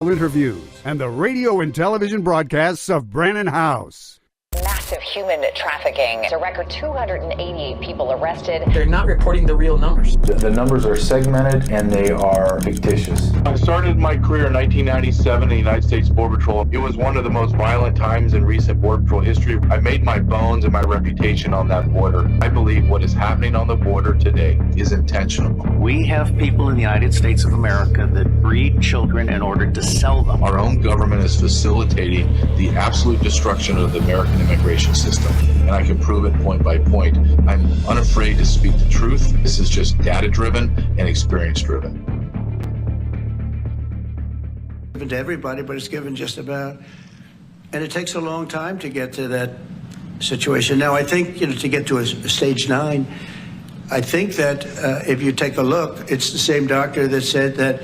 Interviews and the radio and television broadcasts of Brannon House. Massive human trafficking. It's a record 288 people arrested. They're not reporting the real numbers. The numbers are segmented and they are fictitious. I started my career in 1997 in the United States Border Patrol. It was one of the most violent times in recent Border Patrol history. I made my bones and my reputation on that border. I believe what is happening on the border today is intentional. We have people in the United States of America that breed children in order to sell them. Our own government is facilitating the absolute destruction of the American immigration system, and I can prove it point by point. I'm unafraid to speak the truth. This is just data-driven and experience-driven. Given to everybody, but it's given just about, and it takes a long time to get to that situation. Now, I think, to get to a stage 9, I think that if you take a look, it's the same doctor that said that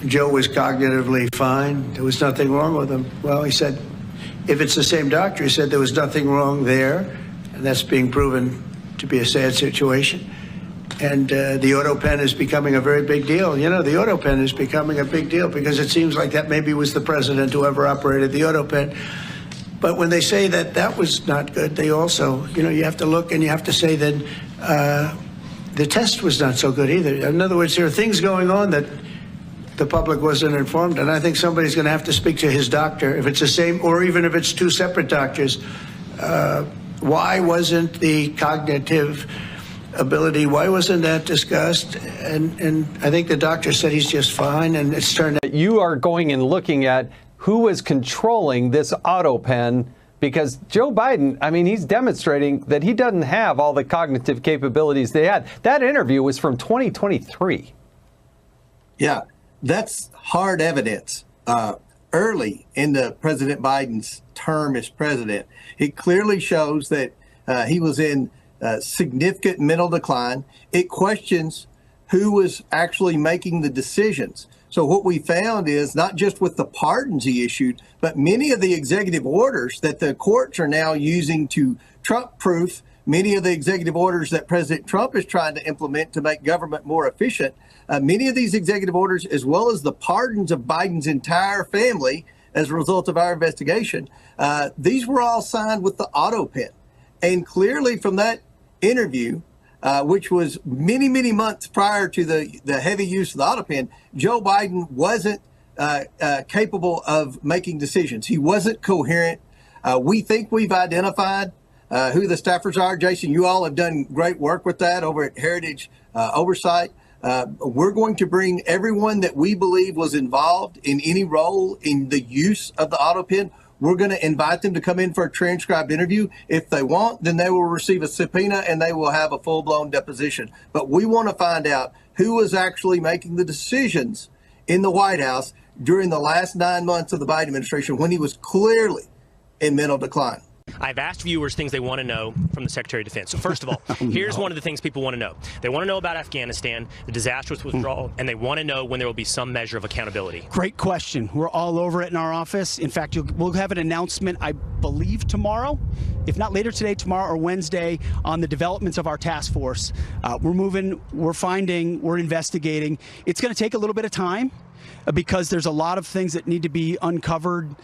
Joe was cognitively fine. There was nothing wrong with him. Well, he said, if it's the same doctor, he said there was nothing wrong there, and that's being proven to be a sad situation. And the autopen is becoming a very big deal. The autopen is becoming a big deal because it seems like that maybe was the president who ever operated the autopen. But when they say that that was not good, they also, you have to look and you have to say that the test was not so good either. In other words, there are things going on that the public wasn't informed, and I think somebody's going to have to speak to his doctor, if it's the same, or even if it's two separate doctors. Why wasn't the cognitive ability, why wasn't that discussed? And I think the doctor said he's just fine, and it's turned out. You are going and looking at who is controlling this autopen, because Joe Biden, he's demonstrating that he doesn't have all the cognitive capabilities they had. That interview was from 2023. Yeah. That's hard evidence. Early in the President Biden's term as president, it clearly shows that he was in significant mental decline. It questions who was actually making the decisions. So what we found is not just with the pardons he issued, but many of the executive orders that the courts are now using to Trump-proof many of the executive orders that President Trump is trying to implement to make government more efficient. Many of these executive orders, as well as the pardons of Biden's entire family as a result of our investigation, these were all signed with the autopen. And clearly from that interview, which was many, many months prior to the heavy use of the autopen, Joe Biden wasn't capable of making decisions. He wasn't coherent. We think we've identified who the staffers are. Jason, you all have done great work with that over at Heritage Oversight. We're going to bring everyone that we believe was involved in any role in the use of the autopen. We're going to invite them to come in for a transcribed interview. If they want, then they will receive a subpoena and they will have a full-blown deposition. But we want to find out who was actually making the decisions in the White House during the last 9 months of the Biden administration when he was clearly in mental decline. I've asked viewers things they want to know from the Secretary of Defense. So first of all, here's one of the things people want to know. They want to know about Afghanistan, the disastrous withdrawal, and they want to know when there will be some measure of accountability. Great question. We're all over it in our office. In fact, we'll have an announcement, I believe, tomorrow, if not later today, tomorrow or Wednesday, on the developments of our task force. We're moving, we're finding, we're investigating. It's going to take a little bit of time because there's a lot of things that need to be uncovered,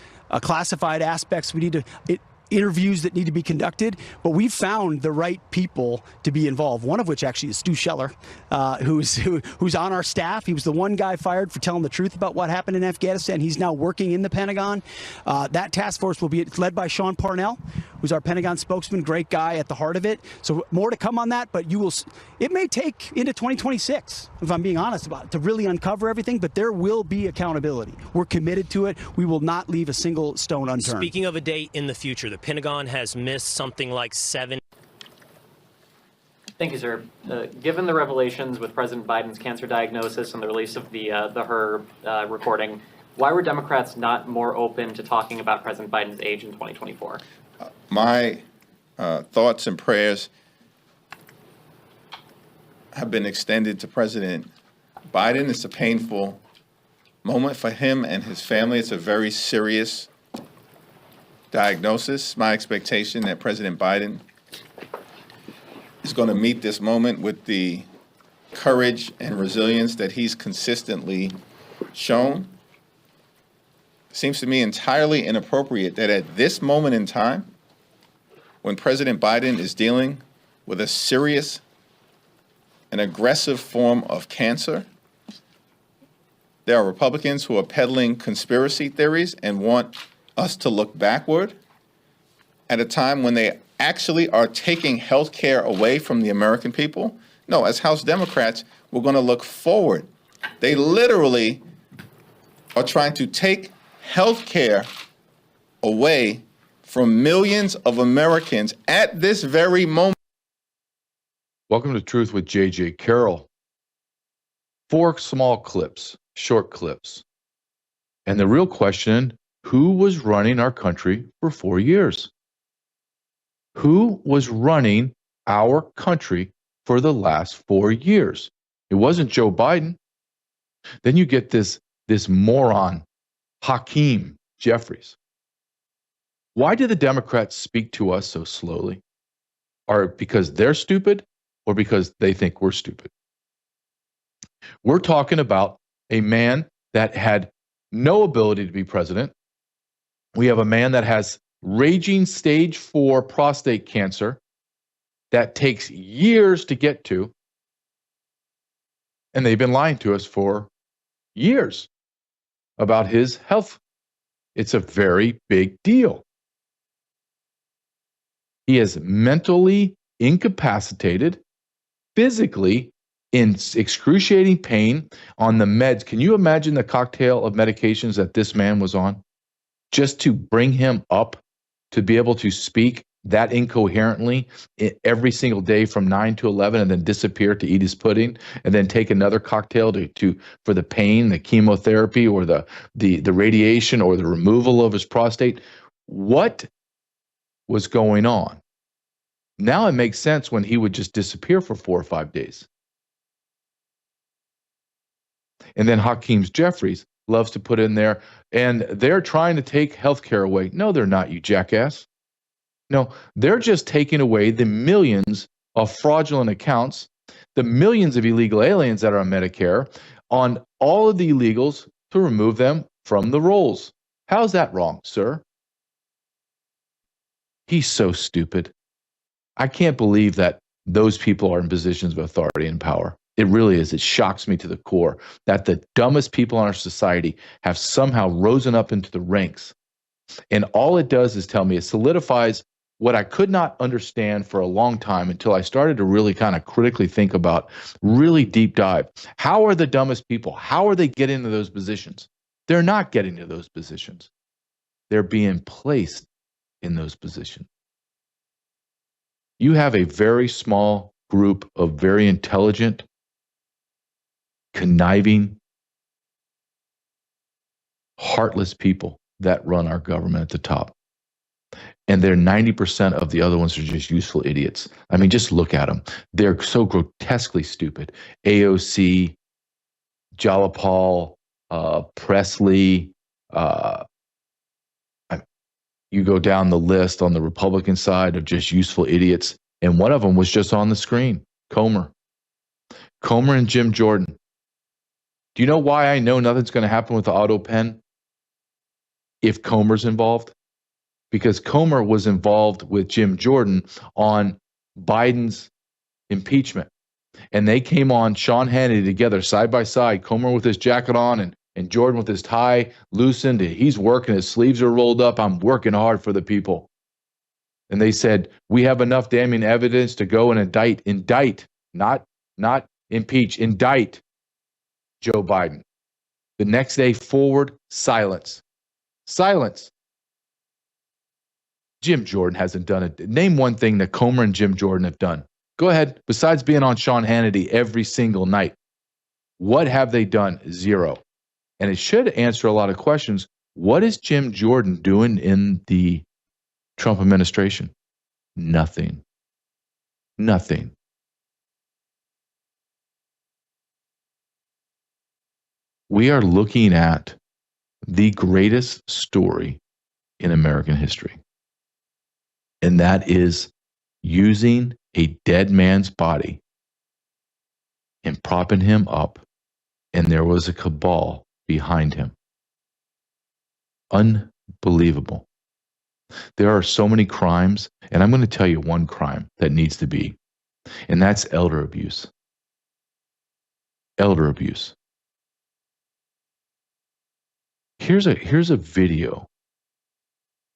classified aspects. We need to... interviews that need to be conducted, but we've found the right people to be involved. One of which actually is Stu Scheller, who's on our staff. He was the one guy fired for telling the truth about what happened in Afghanistan. He's now working in the Pentagon. That task force will be led by Sean Parnell, who's our Pentagon spokesman, great guy at the heart of it. So more to come on that, but it may take into 2026, if I'm being honest about it, to really uncover everything, but there will be accountability. We're committed to it. We will not leave a single stone unturned. Speaking of a date in the future, the Pentagon has missed something like 7. Thank you, sir. Given the revelations with President Biden's cancer diagnosis and the release of the Her recording, why were Democrats not more open to talking about President Biden's age in 2024? My thoughts and prayers have been extended to President Biden. It's a painful moment for him and his family. It's a very serious diagnosis. My expectation that President Biden is going to meet this moment with the courage and resilience that he's consistently shown. seems to me entirely inappropriate that at this moment in time, when President Biden is dealing with a serious and aggressive form of cancer, there are Republicans who are peddling conspiracy theories and want us to look backward at a time when they actually are taking health care away from the American people. No, as House Democrats, we're going to look forward. They literally are trying to take health care away from millions of Americans at this very moment. Welcome to Truth with J.J. Carrell. 4 small clips, short clips. And the real question, who was running our country for 4 years? Who was running our country for the last 4 years? It wasn't Joe Biden. Then you get this moron, Hakeem Jeffries. Why do the Democrats speak to us so slowly? Or because they're stupid, or because they think we're stupid? We're talking about a man that had no ability to be president. We have a man that has raging stage 4 prostate cancer that takes years to get to. And they've been lying to us for years about his health. It's a very big deal. He is mentally incapacitated, physically in excruciating pain on the meds. Can you imagine the cocktail of medications that this man was on just to bring him up to be able to speak that incoherently every single day from 9 to 11 and then disappear to eat his pudding and then take another cocktail for the pain, the chemotherapy, or the radiation, or the removal of his prostate? What was going on? Now it makes sense when he would just disappear for 4 or 5 days. And then Hakeem Jeffries loves to put in there, and they're trying to take health care away. No, they're not, you jackass. No, they're just taking away the millions of fraudulent accounts, the millions of illegal aliens that are on Medicare, on all of the illegals to remove them from the rolls. How's that wrong, sir? He's so stupid. I can't believe that those people are in positions of authority and power. It really is. It shocks me to the core that the dumbest people in our society have somehow risen up into the ranks. And all it does is tell me, it solidifies what I could not understand for a long time until I started to really kind of critically think about, really deep dive. How are the dumbest people? How are they getting into those positions? They're not getting to those positions. They're being placed in those positions. You have a very small group of very intelligent, conniving, heartless people that run our government at the top. And they're 90% of the other ones are just useful idiots. I mean, just look at them. They're so grotesquely stupid. AOC, Jalapal, Presley, you go down the list on the Republican side of just useful idiots. And one of them was just on the screen, Comer and Jim Jordan. Do you know why I know nothing's going to happen with the autopen if Comer's involved? Because Comer was involved with Jim Jordan on Biden's impeachment. And they came on Sean Hannity together side by side, Comer with his jacket on and Jordan with his tie loosened. He's working, his sleeves are rolled up. I'm working hard for the people. And they said, we have enough damning evidence to go and indict, not impeach, indict Joe Biden. The next day forward, silence. Jim Jordan hasn't done it. Name one thing that Comer and Jim Jordan have done. Go ahead. Besides being on Sean Hannity every single night, what have they done? Zero. And it should answer a lot of questions. What is Jim Jordan doing in the Trump administration? Nothing. We are looking at the greatest story in American history. And that is using a dead man's body and propping him up, and there was a cabal behind him. Unbelievable. There are so many crimes, and I'm going to tell you one crime that needs to be, and that's elder abuse. Elder abuse. Here's a video.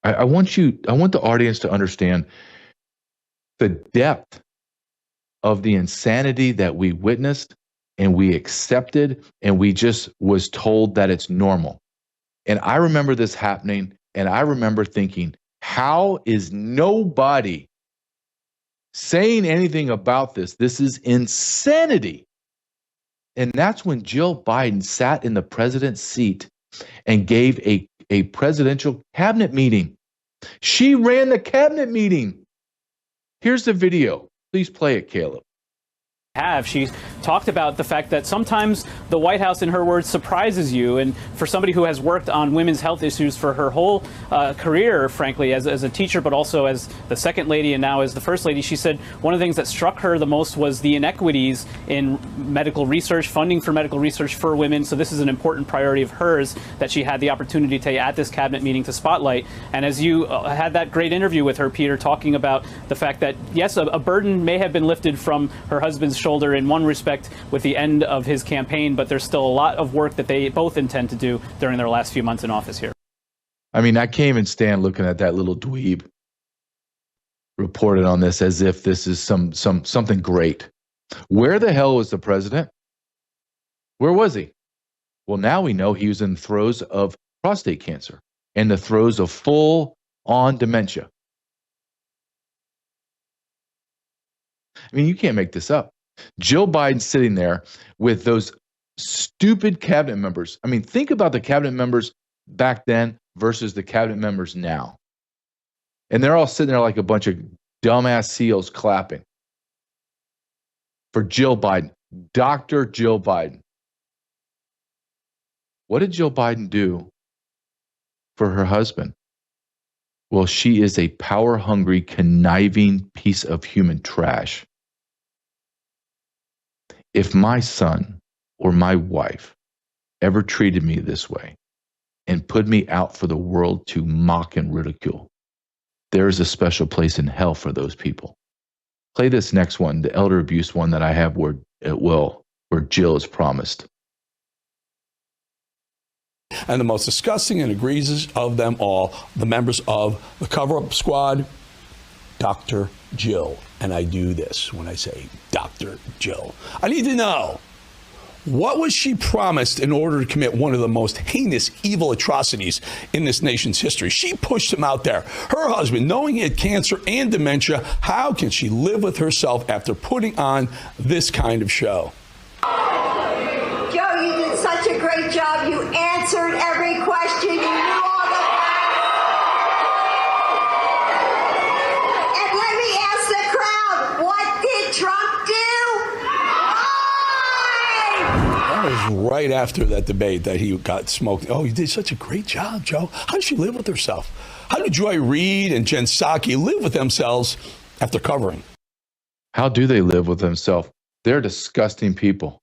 I want the audience to understand the depth of the insanity that we witnessed and we accepted, and we just was told that it's normal. And I remember this happening, and I remember thinking, how is nobody saying anything about this? This is insanity. And that's when Jill Biden sat in the president's seat and gave a presidential cabinet meeting. She ran the cabinet meeting. Here's the video. Please play it, Caleb. She talked about the fact that sometimes the White House, in her words, surprises you. And for somebody who has worked on women's health issues for her whole career, frankly, as a teacher, but also as the second lady and now as the first lady, she said one of the things that struck her the most was the inequities in medical research, funding for medical research for women. So this is an important priority of hers that she had the opportunity to at this cabinet meeting to spotlight. And as you had that great interview with her, Peter, talking about the fact that, yes, a burden may have been lifted from her husband's shoulder in one respect with the end of his campaign, but there's still a lot of work that they both intend to do during their last few months in office here. I mean, I can't even stand looking at that little dweeb reported on this as if this is something great. Where the hell was the president? Where was he? Well, now we know he was in the throes of prostate cancer and the throes of full-on dementia. I mean, you can't make this up. Jill Biden sitting there with those stupid cabinet members. I mean, think about the cabinet members back then versus the cabinet members now. And they're all sitting there like a bunch of dumbass seals clapping for Jill Biden, Dr. Jill Biden. What did Jill Biden do for her husband? Well, she is a power-hungry, conniving piece of human trash. If my son or my wife ever treated me this way and put me out for the world to mock and ridicule, there is a special place in hell for those people. Play this next one, the elder abuse one that I have where Jill is promised. And the most disgusting and egregious of them all, the members of the cover-up squad, Dr. Jill. And I do this when I say Dr. Jill. I need to know, what was she promised in order to commit one of the most heinous, evil atrocities in this nation's history? She pushed him out there. Her husband, knowing he had cancer and dementia, how can she live with herself after putting on this kind of show? Joe, you did such a great job. You answered every question. You knew all the facts. And let me ask the crowd, what did Trump do? That was right after that debate that he got smoked. Oh, you did such a great job, Joe. How did she live with herself? How did Joy Reid and Jen Psaki live with themselves after covering? How do they live with themselves? They're disgusting people.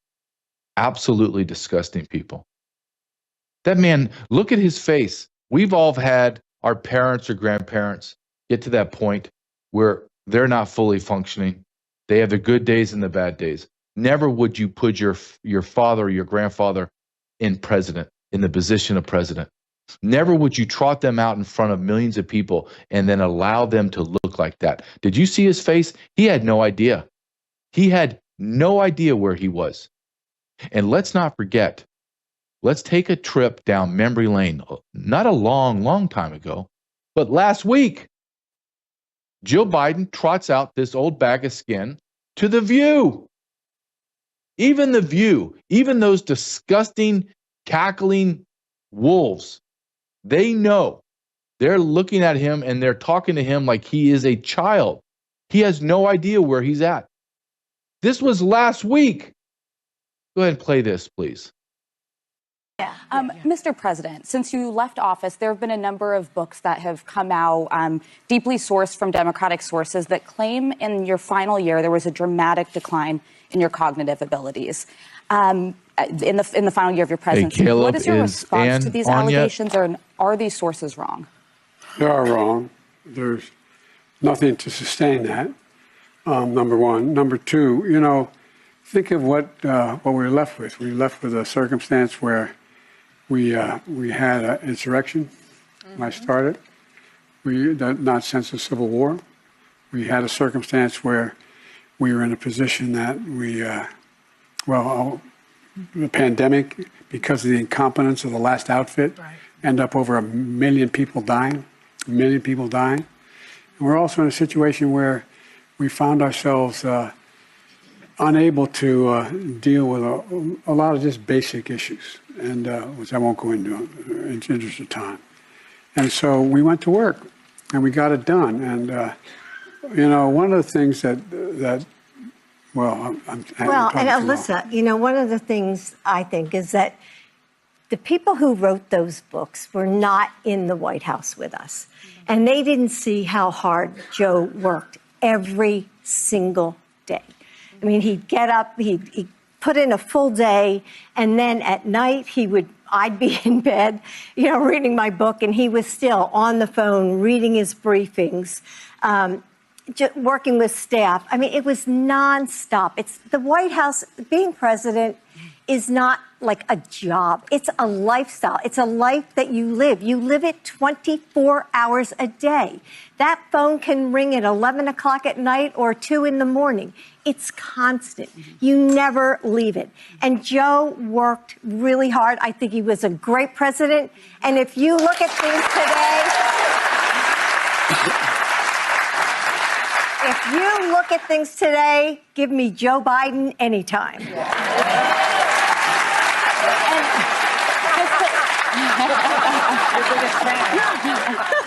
Absolutely disgusting people. That man, look at his face. We've all had our parents or grandparents get to that point where they're not fully functioning. They have the good days and the bad days. Never would you put your father or your grandfather in the position of president. Never would you trot them out in front of millions of people and then allow them to look like that. Did you see his face? He had no idea. He had no idea where he was. And let's not forget, let's take a trip down memory lane. Not a long, long time ago, but last week, Jill Biden trots out this old bag of skin to The View. Even The View, even those disgusting, cackling wolves, they know. They're looking at him and they're talking to him like he is a child. He has no idea where he's at. This was last week. Go ahead and play this, please. Mr. President, since you left office, there have been a number of books that have come out, deeply sourced from Democratic sources, that claim in your final year there was a dramatic decline in your cognitive abilities. In the final year of your presidency, what is your response to these allegations? Are these sources wrong? They are wrong. There's nothing to sustain that, number one. Number two, you know, think of what we were left with. We were left with a circumstance where we had an insurrection when I started. Not since the Civil War. We had a circumstance where we were in a position that the pandemic, because of the incompetence of the last outfit, end up over 1 million people dying. And we're also in a situation where we found ourselves unable to deal with a lot of just basic issues, and which I won't go into in the interest of time. And so we went to work, and we got it done. And you know, one of the things and Alyssa, you know, one of the things I think is that the people who wrote those books were not in the White House with us, and they didn't see how hard Joe worked every single day. I mean, he'd get up, he'd put in a full day, and then at night I'd be in bed, you know, reading my book, and he was still on the phone, reading his briefings, working with staff. I mean, it was nonstop. It's the White House, being president is not like a job. It's a lifestyle. It's a life that you live. You live it 24 hours a day. That phone can ring at 11 o'clock at night or 2 in the morning. It's constant. You never leave it. And Joe worked really hard. I think he was a great president. And if you look at things today, give me Joe Biden anytime.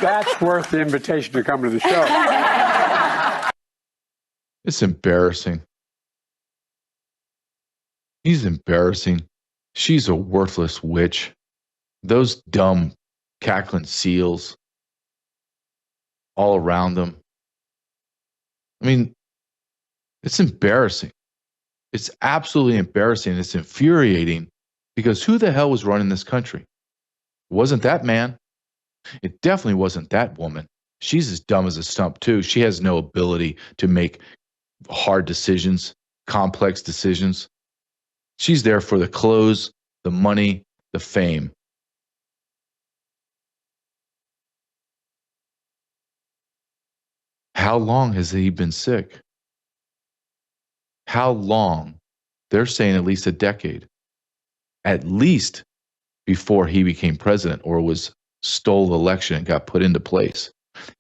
That's worth the invitation to come to the show. It's embarrassing. He's embarrassing. She's a worthless witch. Those dumb cackling seals all around them. I mean, it's embarrassing. It's absolutely embarrassing. It's infuriating because who the hell was running this country? It wasn't that man. It definitely wasn't that woman. She's as dumb as a stump, too. She has no ability to make hard decisions, complex decisions. She's there for the clothes, the money, the fame. How long has he been sick? How long? They're saying at least a decade. At least before he became president or stole the election and got put into place.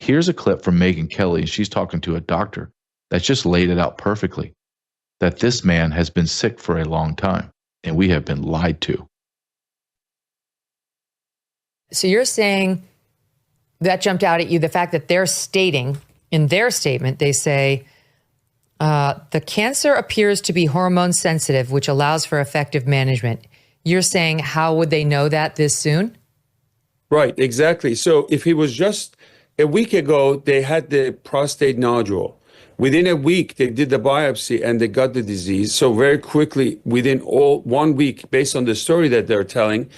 Here's a clip from Megyn Kelly. She's talking to a doctor that just laid it out perfectly, that this man has been sick for a long time, and we have been lied to. So you're saying that jumped out at you, the fact that they're stating, in their statement, they say, the cancer appears to be hormone sensitive, which allows for effective management. You're saying, how would they know that this soon? Right, exactly. So if he was just a week ago, they had the prostate nodule. Within a week, they did the biopsy and they got the disease. So very quickly, within 1 week, based on the story that they're telling,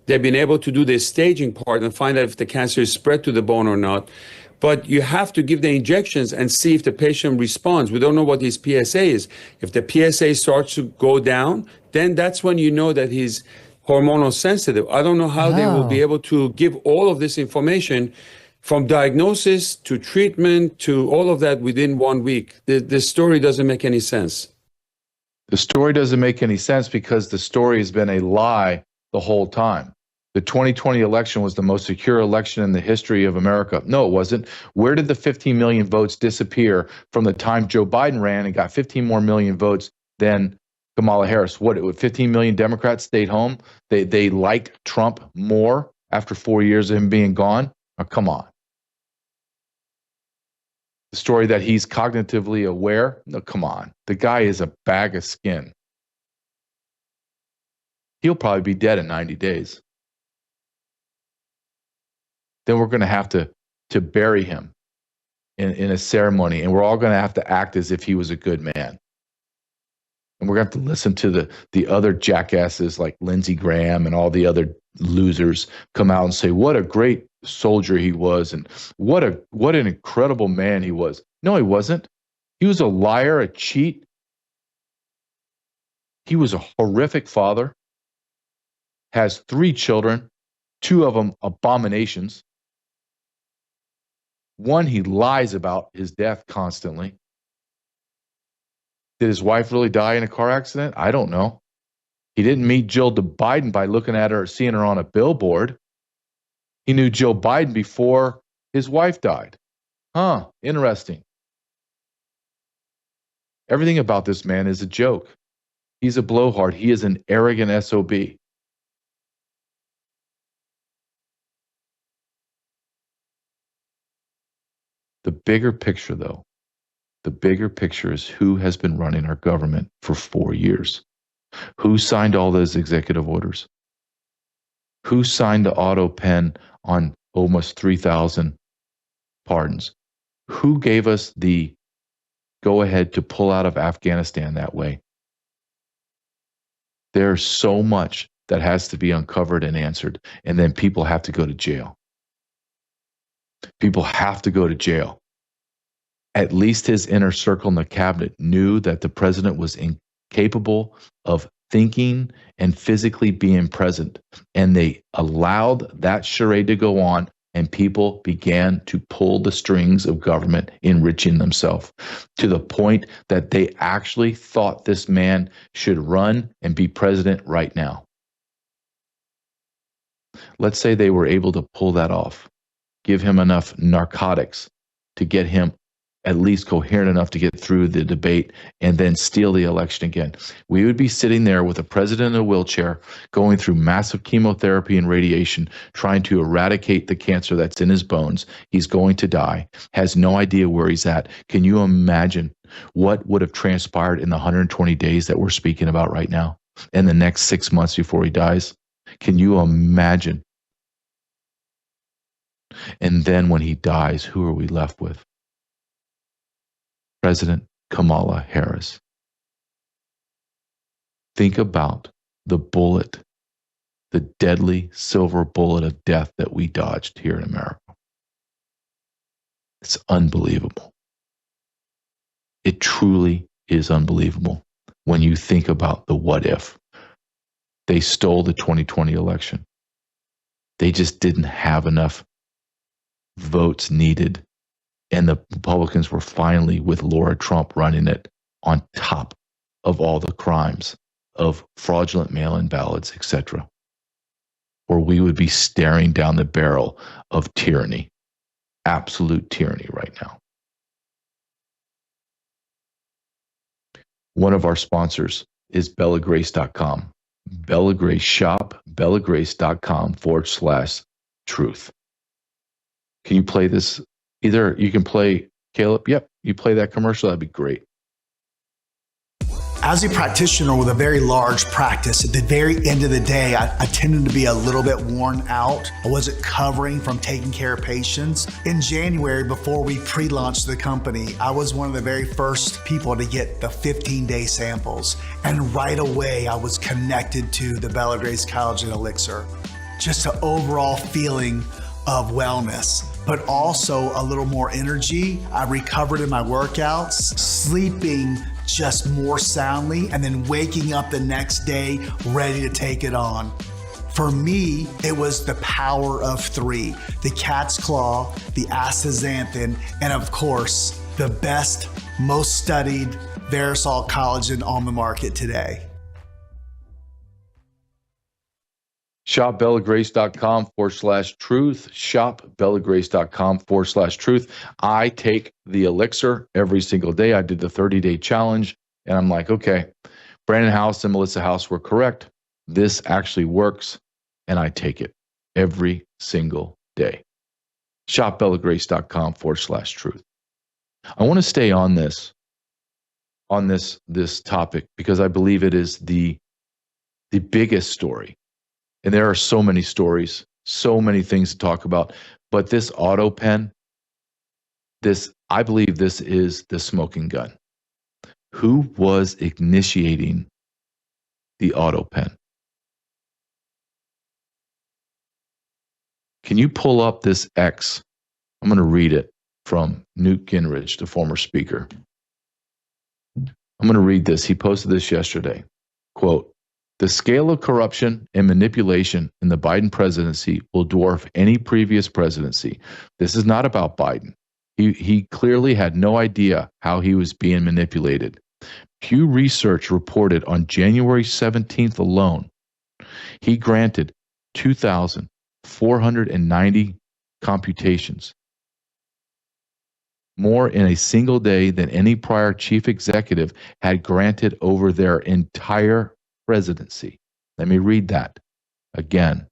they've been able to do the staging part and find out if the cancer is spread to the bone or not. But you have to give the injections and see if the patient responds. We don't know what his PSA is. If the PSA starts to go down, then that's when you know that he's hormonal sensitive. I don't know how they will be able to give all of this information from diagnosis to treatment to all of that within 1 week. The story doesn't make any sense. The story doesn't make any sense because the story has been a lie the whole time. The 2020 election was the most secure election in the history of America. No, it wasn't. Where did the 15 million votes disappear from the time Joe Biden ran and got 15 more million votes than Kamala Harris? What, 15 million Democrats stayed home? They liked Trump more after 4 years of him being gone? Oh, come on. The story that he's cognitively aware? No, come on. The guy is a bag of skin. He'll probably be dead in 90 days. Then we're going to have to bury him in a ceremony, and we're all going to have to act as if he was a good man. And we're going to have to listen to the other jackasses like Lindsey Graham and all the other losers come out and say what a great soldier he was and what an incredible man he was. No, he wasn't. He was a liar, a cheat. He was a horrific father, has 3 children, 2 of them abominations. One, he lies about his death constantly. Did his wife really die in a car accident? I don't know. He didn't meet Jill Biden by looking at her, seeing her on a billboard. He knew Jill Biden before his wife died. Huh, interesting. Everything about this man is a joke. He's a blowhard. He is an arrogant SOB. The bigger picture, though, the bigger picture is who has been running our government for 4 years. Who signed all those executive orders? Who signed the auto pen on almost 3,000 pardons? Who gave us the go-ahead to pull out of Afghanistan that way? There's so much that has to be uncovered and answered, and then people have to go to jail. People have to go to jail. At least his inner circle in the cabinet knew that the president was incapable of thinking and physically being present. And they allowed that charade to go on, and people began to pull the strings of government, enriching themselves to the point that they actually thought this man should run and be president right now. Let's say they were able to pull that off, give him enough narcotics to get him at least coherent enough to get through the debate and then steal the election again. We would be sitting there with a president in a wheelchair going through massive chemotherapy and radiation, trying to eradicate the cancer that's in his bones. He's going to die, has no idea where he's at. Can you imagine what would have transpired in the 120 days that we're speaking about right now and the next 6 months before he dies? Can you imagine? And then when he dies, who are we left with? President Kamala Harris. Think about the bullet, the deadly silver bullet of death that we dodged here in America. It's unbelievable. It truly is unbelievable when you think about the what if. They stole the 2020 election. They just didn't have enough votes needed. And the Republicans were finally, with Laura Trump running it, on top of all the crimes of fraudulent mail-in ballots, etc. Or we would be staring down the barrel of tyranny, absolute tyranny right now. One of our sponsors is bellagrace.com. Bella Grace shop, bellagrace.com/truth. Can you play this? Either you can play, Caleb, yep, you play that commercial, that'd be great. As a practitioner with a very large practice, at the very end of the day, I tended to be a little bit worn out. I wasn't covering from taking care of patients. In January, before we pre-launched the company, I was one of the very first people to get the 15-day samples. And right away, I was connected to the Bella Grace Collagen Elixir. Just an overall feeling of wellness, but also a little more energy. I recovered in my workouts, sleeping just more soundly, and then waking up the next day ready to take it on. For me, it was the power of 3, the cat's claw, the astaxanthin, and of course, the best, most studied Verisol collagen on the market today. Shop bellagrace.com/truth. Shop bellagrace.com/truth. I take the elixir every single day. I did the 30-day challenge, and I'm like, okay, Brandon House and Melissa House were correct. This actually works, and I take it every single day. Shop bellagrace.com/truth. I want to stay on this topic because I believe it is the biggest story. And there are so many stories, so many things to talk about. But this auto pen, I believe this is the smoking gun. Who was initiating the auto pen? Can you pull up this X? I'm going to read it from Newt Gingrich, the former speaker. I'm going to read this. He posted this yesterday. Quote, "The scale of corruption and manipulation in the Biden presidency will dwarf any previous presidency. This is not about Biden. He clearly had no idea how he was being manipulated. Pew Research reported on January 17th alone, he granted 2,490 computations, more in a single day than any prior chief executive had granted over their entire presidency." Let me read that again.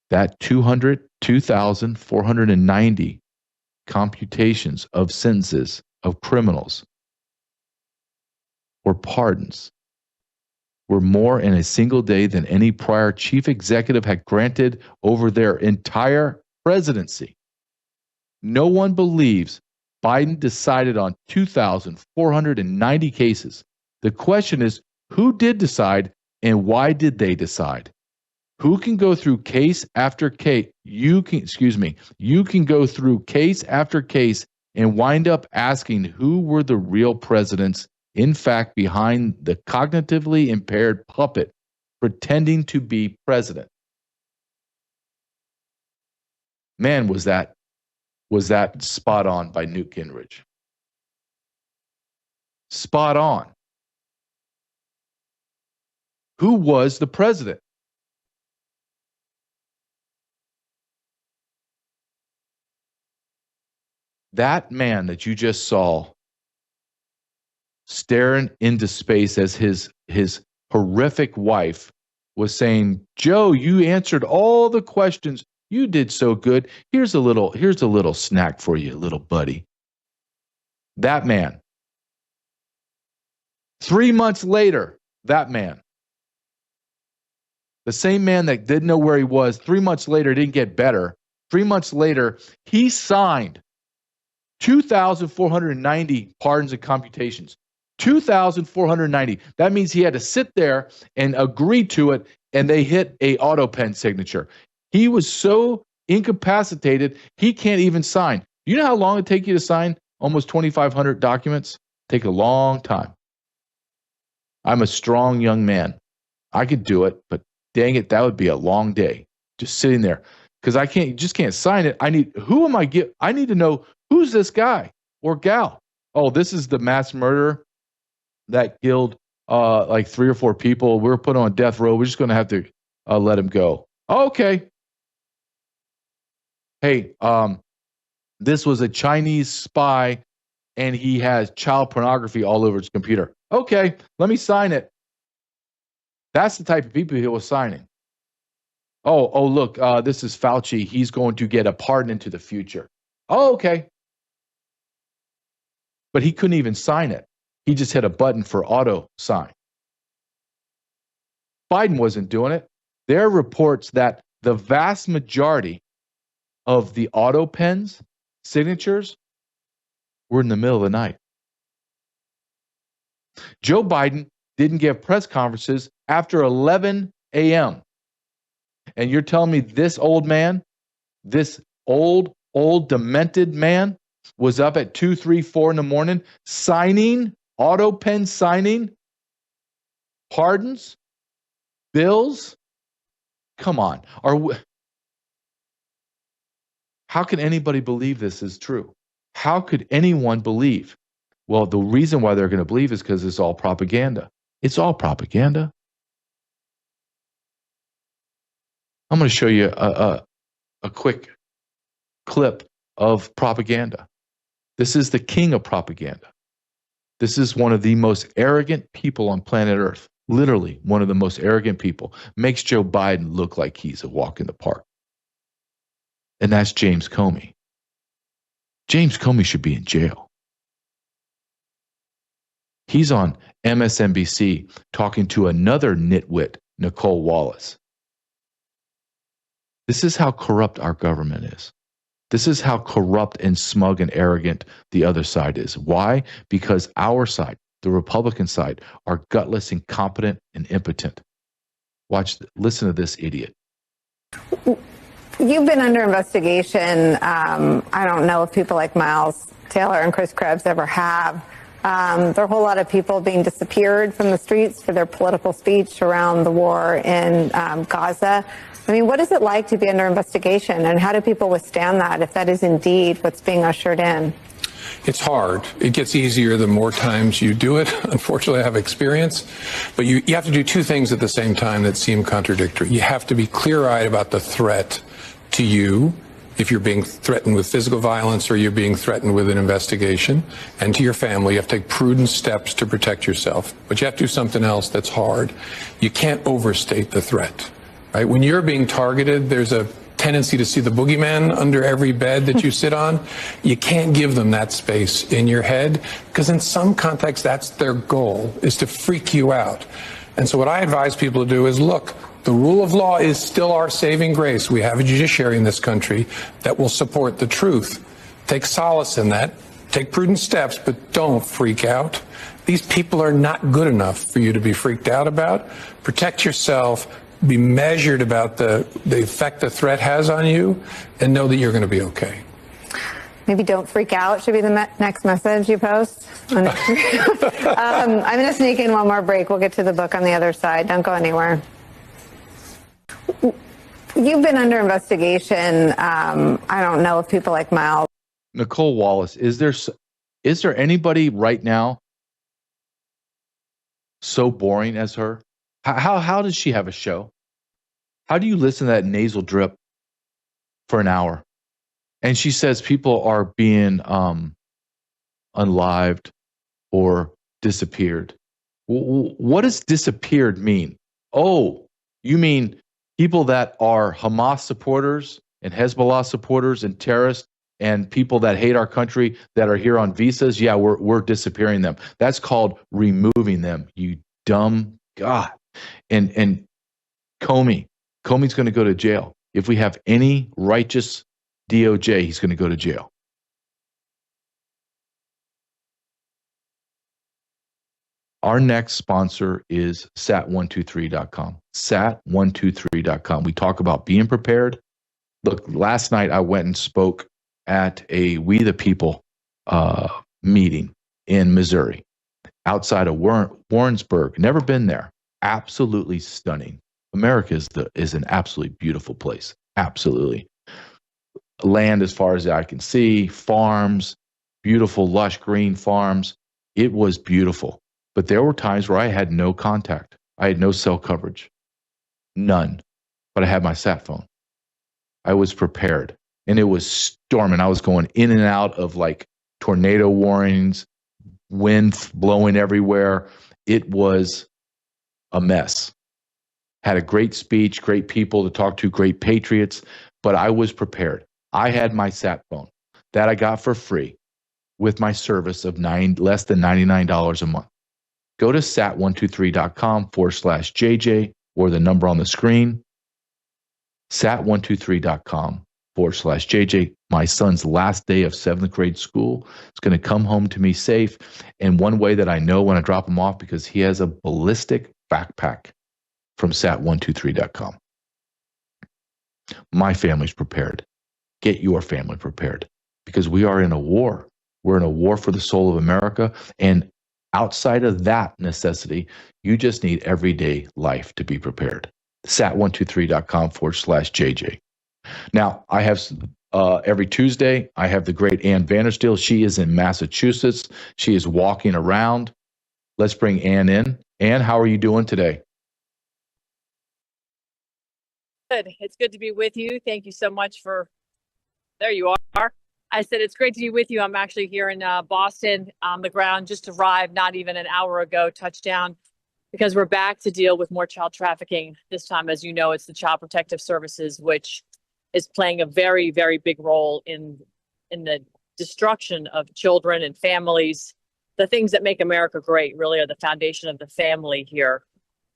That 2,490 computations of sentences of criminals or pardons were more in a single day than any prior chief executive had granted over their entire presidency. No one believes Biden decided on 2,490 cases. The question is, who did decide and why did they decide? Who can go through case after case? You can go through case after case and wind up asking who were the real presidents, in fact, behind the cognitively impaired puppet pretending to be president. Man, was that spot on by Newt Gingrich. Spot on. Who was the president? That man that you just saw staring into space as his horrific wife was saying, "Joe, you answered all the questions. You did so good. Here's a little snack for you, little buddy." That man. 3 months later, that man. The same man that didn't know where he was, 3 months later didn't get better. 3 months later, he signed 2,490 pardons and computations. 2,490. That means he had to sit there and agree to it, and they hit a autopen signature. He was so incapacitated, he can't even sign. You know how long it takes you to sign almost 2,500 documents? Take a long time. I'm a strong young man. I could do it, but dang it, that would be a long day just sitting there because I can't sign it. I need to know who's this guy or gal. Oh, this is the mass murderer that killed like 3 or 4 people. We're put on death row. We're just going to have to let him go. Okay. Hey, this was a Chinese spy and he has child pornography all over his computer. Okay, let me sign it. That's the type of people he was signing. Oh, look, this is Fauci. He's going to get a pardon into the future. Oh, okay. But he couldn't even sign it. He just hit a button for auto sign. Biden wasn't doing it. There are reports that the vast majority of the auto pens, signatures, were in the middle of the night. Joe Biden didn't give press conferences after 11 a.m. And you're telling me this old man, this old, demented man, was up at 2, 3, 4 in the morning signing, auto pen signing, pardons, bills? Come on. How can anybody believe this is true? How could anyone believe? Well, the reason why they're going to believe is because it's all propaganda. It's all propaganda. I'm going to show you a quick clip of propaganda. This is the king of propaganda. This is one of the most arrogant people on planet Earth. Literally one of the most arrogant people. Makes Joe Biden look like he's a walk in the park. And that's James Comey. James Comey should be in jail. He's on MSNBC talking to another nitwit, Nicole Wallace. This is how corrupt our government is. This is how corrupt and smug and arrogant the other side is. Why? Because our side, the Republican side, are gutless, incompetent, and impotent. Listen to this idiot. You've been under investigation. I don't know if people like Miles Taylor and Chris Krebs ever have. There are a whole lot of people being disappeared from the streets for their political speech around the war in Gaza. I mean, what is it like to be under investigation, and how do people withstand that if that is indeed what's being ushered in? It's hard. It gets easier the more times you do it. Unfortunately, I have experience. But you have to do two things at the same time that seem contradictory. You have to be clear-eyed about the threat to you, if you're being threatened with physical violence or you're being threatened with an investigation, and to your family. You have to take prudent steps to protect yourself. But you have to do something else that's hard. You can't overstate the threat, right? When you're being targeted, there's a tendency to see the boogeyman under every bed that you sit on. You can't give them that space in your head, because in some contexts, that's their goal, is to freak you out. And so what I advise people to do is, look, the rule of law is still our saving grace. We have a judiciary in this country that will support the truth. Take solace in that. Take prudent steps, but don't freak out. These people are not good enough for you to be freaked out about. Protect yourself. Be measured about the effect the threat has on you, and know that you're going to be okay. Maybe don't freak out should be the next message you post. I'm going to sneak in one more break. We'll get to the book on the other side. Don't go anywhere. You've been under investigation. I don't know if people like Miles. Nicole Wallace, is there anybody right now so boring as her? How does she have a show? How do you listen to that nasal drip for an hour? And she says people are being unlived or disappeared. What does disappeared mean? Oh, you mean people that are Hamas supporters and Hezbollah supporters and terrorists and people that hate our country that are here on visas? Yeah, we're disappearing them. That's called removing them, you dumb God. And Comey's going to go to jail. If we have any righteous DOJ, he's going to go to jail. Our next sponsor is sat123.com. Sat123.com. We talk about being prepared. Look, last night I went and spoke at a We the People meeting in Missouri, outside of Warrensburg. Never been there. Absolutely stunning. America is an absolutely beautiful place. Absolutely. Land as far as I can see, farms, beautiful lush green farms. It was beautiful. But there were times where I had no contact. I had no cell coverage. None. But I had my sat phone. I was prepared. And it was storming. I was going in and out of like tornado warnings, wind blowing everywhere. It was a mess. Had a great speech, great people to talk to, great patriots, but I was prepared. I had my sat phone that I got for free with my service of less than $99 a month. Go to sat123.com/JJ or the number on the screen, sat123.com/JJ. My son's last day of 7th grade school is going to come home to me safe. And one way that I know when I drop him off, because he has a ballistic backpack from sat123.com. My family's prepared. Get your family prepared, because we are in a war. We're in a war for the soul of America. And outside of that necessity, you just need everyday life to be prepared. sat123.com/JJ. Now, I have every Tuesday, I have the great Ann Vandersteel. She is in Massachusetts. She is walking around. Let's bring Ann in. Ann, how are you doing today? Good. It's good to be with you. Thank you so much for, there you are. I said it's great to be with you. I'm actually here in Boston on the ground, just arrived not even an hour ago, touchdown, because we're back to deal with more child trafficking. This time, as you know, it's the Child Protective Services, which is playing a very, very big role in the destruction of children and families. The things that make America great really are the foundation of the family here.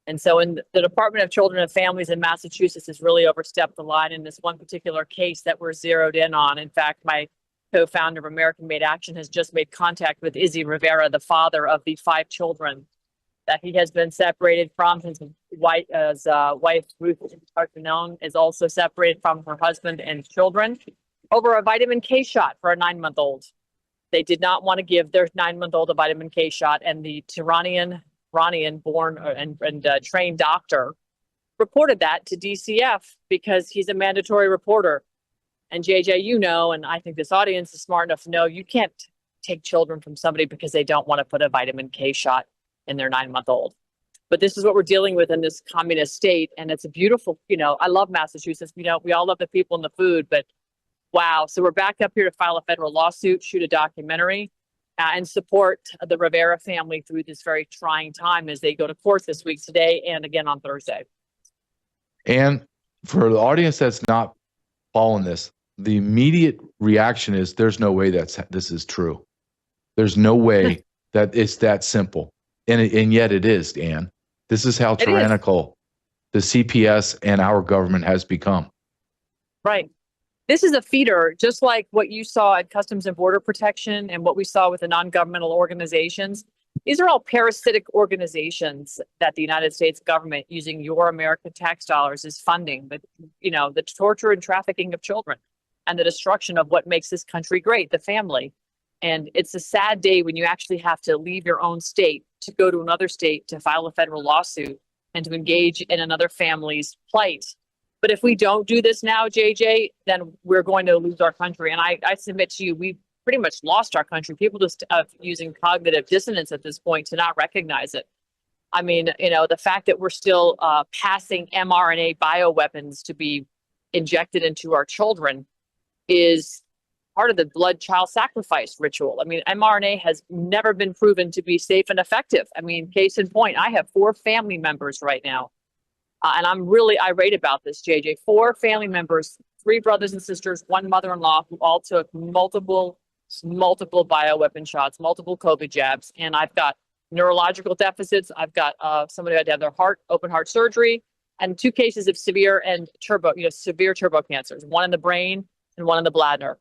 And so in the Department of Children and Families in Massachusetts has really overstepped the line in this one particular case that we're zeroed in on. In fact, my co-founder of American Made Action has just made contact with Izzy Rivera, the father of the 5 children that he has been separated from. His wife, Ruth Tartanone, is also separated from her husband and children over a vitamin K shot for a 9-month-old. They did not want to give their 9-month-old a vitamin K shot, and the Iranian-born and trained doctor reported that to DCF because he's a mandatory reporter. And JJ, you know, and I think this audience is smart enough to know, you can't take children from somebody because they don't want to put a vitamin K shot in their 9-month-old. But this is what we're dealing with in this communist state. And it's a beautiful, you know, I love Massachusetts. You know, we all love the people and the food, but wow. So we're back up here to file a federal lawsuit, shoot a documentary, and support the Rivera family through this very trying time as they go to court this week, today, and again on Thursday. And for the audience that's not following this, the immediate reaction is there's no way this is true. There's no way that it's that simple. And yet it is, Ann. This is how tyrannical the CPS and our government has become. Right. This is a feeder, just like what you saw at Customs and Border Protection and what we saw with the non-governmental organizations. These are all parasitic organizations that the United States government, using your American tax dollars, is funding. But, you know, the torture and trafficking of children and the destruction of what makes this country great, the family. And it's a sad day when you actually have to leave your own state to go to another state to file a federal lawsuit and to engage in another family's plight. But if we don't do this now, JJ, then we're going to lose our country. And I submit to you, we pretty much lost our country. People just using cognitive dissonance at this point to not recognize it. I mean, you know, the fact that we're still passing mRNA bioweapons to be injected into our children is part of the blood child sacrifice ritual. I mean, mRNA has never been proven to be safe and effective. I mean, case in point, I have 4 family members right now. And I'm really irate about this, JJ. 4 family members, 3 brothers and sisters, 1 mother-in-law, who all took multiple bioweapon shots, multiple COVID jabs. And I've got neurological deficits. I've got somebody who had to have their open heart surgery, and 2 cases of severe turbo cancers, 1 in the brain and 1 in the bladder.